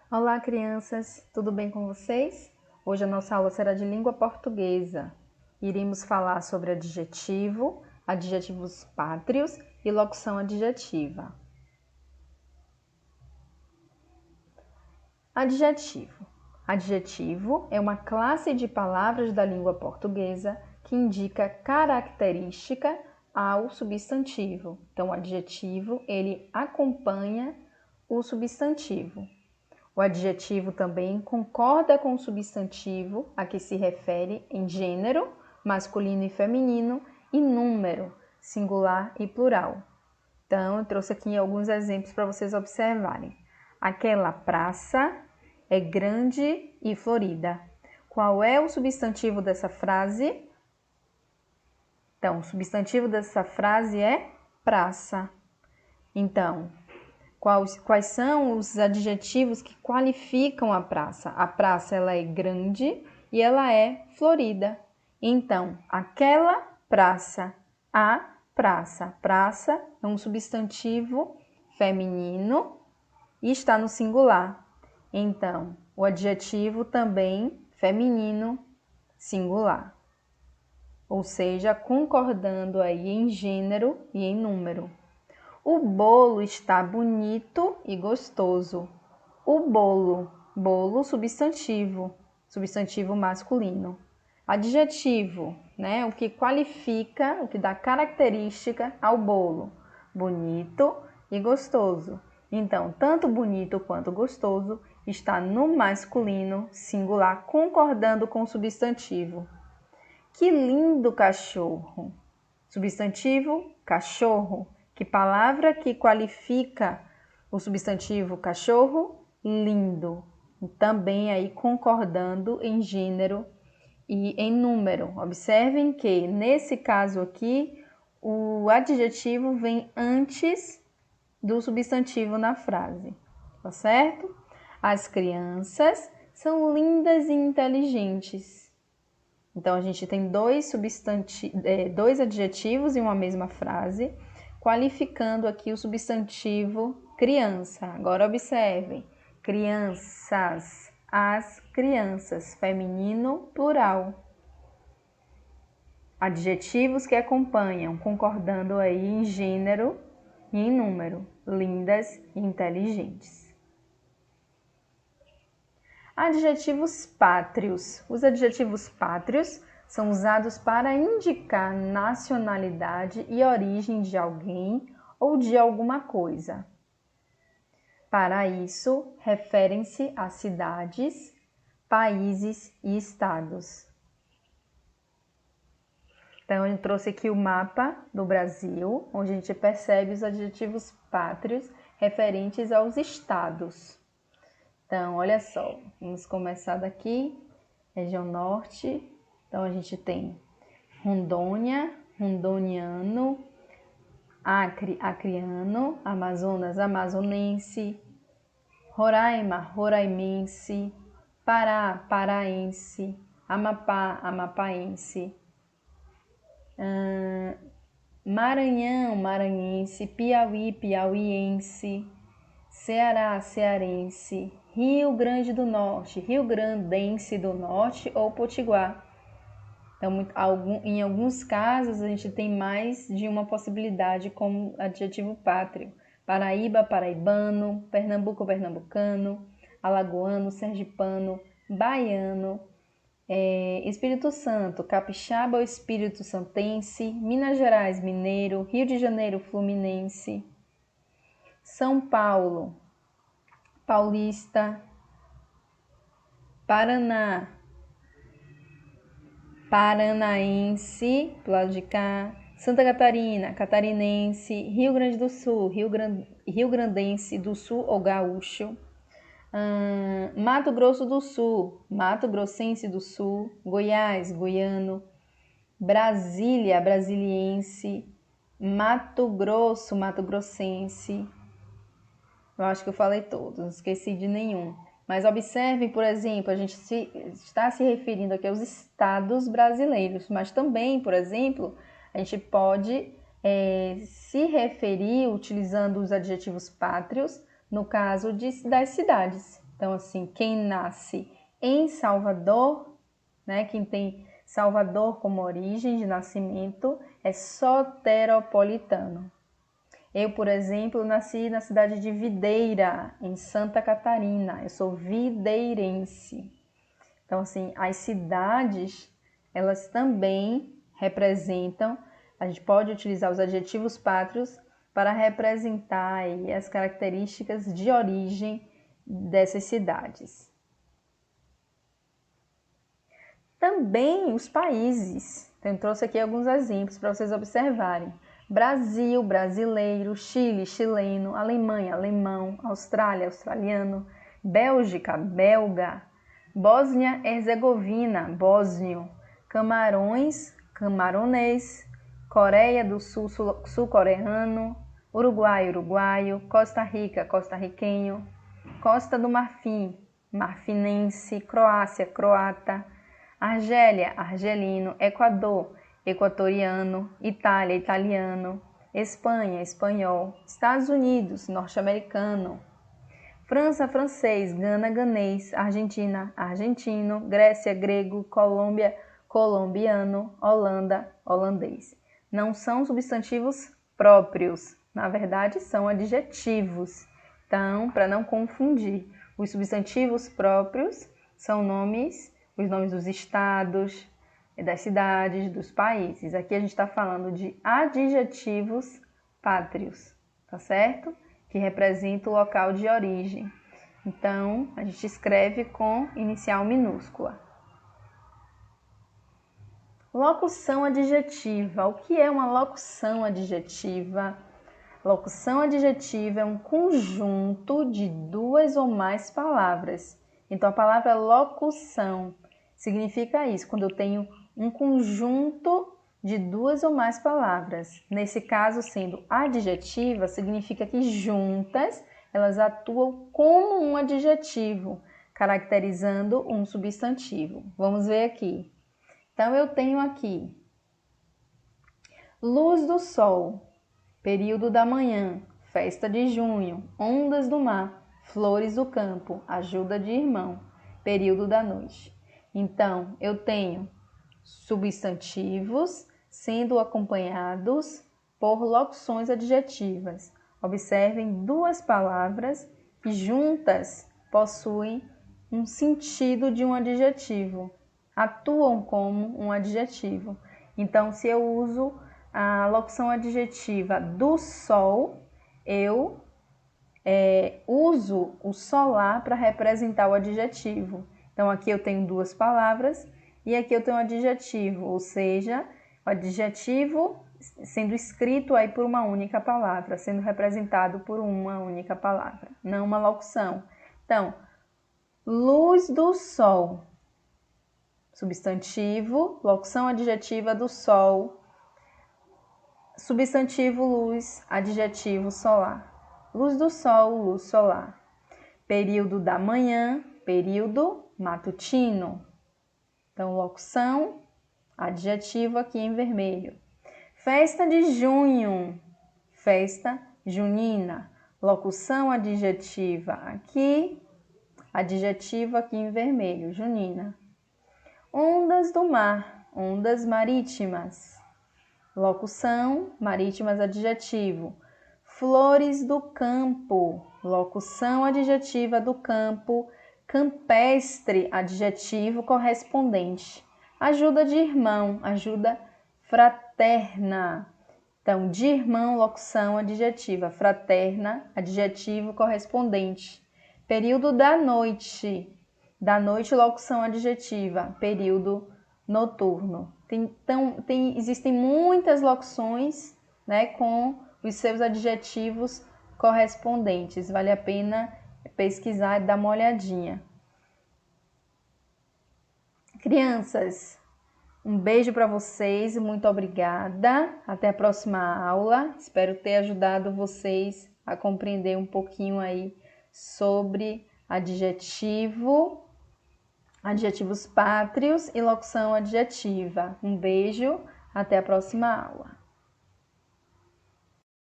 Olá, crianças! Tudo bem com vocês? Hoje a nossa aula será de língua portuguesa. Iremos falar sobre adjetivo, adjetivos pátrios e locução adjetiva. Adjetivo. Adjetivo é uma classe de palavras da língua portuguesa que indica característica ao substantivo. Então, o adjetivo, ele acompanha o substantivo. O adjetivo também concorda com o substantivo a que se refere em gênero, masculino e feminino, e número, singular e plural. Então, eu trouxe aqui alguns exemplos para vocês observarem. Aquela praça é grande e florida. Qual é o substantivo dessa frase? Então, o substantivo dessa frase é praça. Então, quais são os adjetivos que qualificam a praça? A praça ela é grande e ela é florida. Então, aquela praça, a praça. Praça é um substantivo feminino e está no singular. Então, o adjetivo também feminino singular. Ou seja, concordando aí em gênero e em número. O bolo está bonito e gostoso. O bolo substantivo masculino. Adjetivo, né? O que qualifica, o que dá característica ao bolo. Bonito e gostoso. Então, tanto bonito quanto gostoso está no masculino singular, concordando com o substantivo. Que lindo cachorro. Substantivo, cachorro. Que palavra que qualifica o substantivo cachorro? Lindo. Também aí concordando em gênero e em número. Observem que, nesse caso aqui, o adjetivo vem antes do substantivo na frase, tá certo? As crianças são lindas e inteligentes. Então, a gente tem dois adjetivos em uma mesma frase, qualificando aqui o substantivo criança. Agora observem, crianças, as crianças, feminino, plural. Adjetivos que acompanham, concordando aí em gênero e em número, lindas e inteligentes. Adjetivos pátrios. Os adjetivos pátrios são usados para indicar nacionalidade e origem de alguém ou de alguma coisa. Para isso, referem-se a cidades, países e estados. Então, eu trouxe aqui o mapa do Brasil, onde a gente percebe os adjetivos pátrios referentes aos estados. Então, olha só, vamos começar daqui, região norte. Então, a gente tem Rondônia, rondoniano, Acre, acreano, Amazonas, amazonense, Roraima, roraimense, Pará, paraense, Amapá, amapaense, Maranhão, maranhense, Piauí, piauiense, Ceará, cearense, Rio Grande do Norte, rio-grandense do Norte ou potiguar. Então, em alguns casos, a gente tem mais de uma possibilidade como adjetivo pátrio. Paraíba, paraibano, Pernambuco, pernambucano, alagoano, sergipano, baiano, Espírito Santo, capixaba ou espírito santense, Minas Gerais, mineiro, Rio de Janeiro, fluminense, São Paulo, paulista, Paraná, paranaense, do lado de cá, Santa Catarina, catarinense, Rio Grande do Sul, rio-grandense do Sul ou gaúcho, Mato Grosso do Sul, Mato Grossense do Sul, Goiás, goiano, Brasília, brasiliense, Mato Grosso, mato-grossense. Eu acho que eu falei todos, não esqueci de nenhum. Mas observem, por exemplo, a gente está se referindo aqui aos estados brasileiros, mas também, por exemplo, a gente pode se referir utilizando os adjetivos pátrios no caso das cidades. Então, assim, quem nasce em Salvador, né, quem tem Salvador como origem de nascimento, é soteropolitano. Eu, por exemplo, nasci na cidade de Videira, em Santa Catarina. Eu sou videirense. Então, assim, as cidades, elas também representam, a gente pode utilizar os adjetivos pátrios para representar aí as características de origem dessas cidades. Também os países. Então, eu trouxe aqui alguns exemplos para vocês observarem. Brasil, brasileiro, Chile, chileno, Alemanha, alemão, Austrália, australiano, Bélgica, belga, Bósnia, Herzegovina, bósnio, Camarões, camaronês, Coreia do Sul, sul-coreano, Uruguai, uruguaio, Costa Rica, costarriquenho, Costa do Marfim, marfinense, Croácia, croata, Argélia, argelino, Equador, equatoriano, Itália, italiano, Espanha, espanhol, Estados Unidos, norte-americano, França, francês, Gana, ganês, Argentina, argentino, Grécia, grego, Colômbia, colombiano, Holanda, holandês. Não são substantivos próprios, na verdade são adjetivos. Então, para não confundir, os substantivos próprios são os nomes dos estados, das cidades, dos países. Aqui a gente está falando de adjetivos pátrios, tá certo? Que representa o local de origem. Então, a gente escreve com inicial minúscula. Locução adjetiva. O que é uma locução adjetiva? Locução adjetiva é um conjunto de duas ou mais palavras. Então, a palavra locução significa isso, quando eu tenho um conjunto de duas ou mais palavras. Nesse caso, sendo adjetiva, significa que juntas elas atuam como um adjetivo, caracterizando um substantivo. Vamos ver aqui. Então, eu tenho aqui luz do sol, período da manhã, festa de junho, ondas do mar, flores do campo, ajuda de irmão, período da noite. Então, eu tenho substantivos sendo acompanhados por locuções adjetivas. Observem duas palavras que juntas possuem um sentido de um adjetivo, atuam como um adjetivo. Então, se eu uso a locução adjetiva do sol, eu uso o solar para representar o adjetivo. Então, aqui eu tenho duas palavras e aqui eu tenho um adjetivo, ou seja, o adjetivo sendo escrito aí por uma única palavra, sendo representado por uma única palavra, não uma locução. Então, luz do sol, substantivo, locução adjetiva do sol, substantivo luz, adjetivo solar. Luz do sol, luz solar. Período da manhã, período matutino. Então, locução, adjetivo aqui em vermelho. Festa de junho, festa junina. Locução adjetiva aqui, adjetivo aqui em vermelho, junina. Ondas do mar, ondas marítimas. Locução, marítimas, adjetivo. Flores do campo, locução adjetiva do campo, campestre, adjetivo correspondente. Ajuda de irmão, ajuda fraterna. Então, de irmão, locução adjetiva, fraterna, adjetivo correspondente. Período da noite, locução adjetiva, período noturno. Existem muitas locuções, né, com os seus adjetivos correspondentes. Vale a pena pesquisar e dar uma olhadinha. Crianças, um beijo para vocês, muito obrigada. Até a próxima aula. Espero ter ajudado vocês a compreender um pouquinho aí sobre adjetivos pátrios e locução adjetiva. Um beijo, até a próxima aula.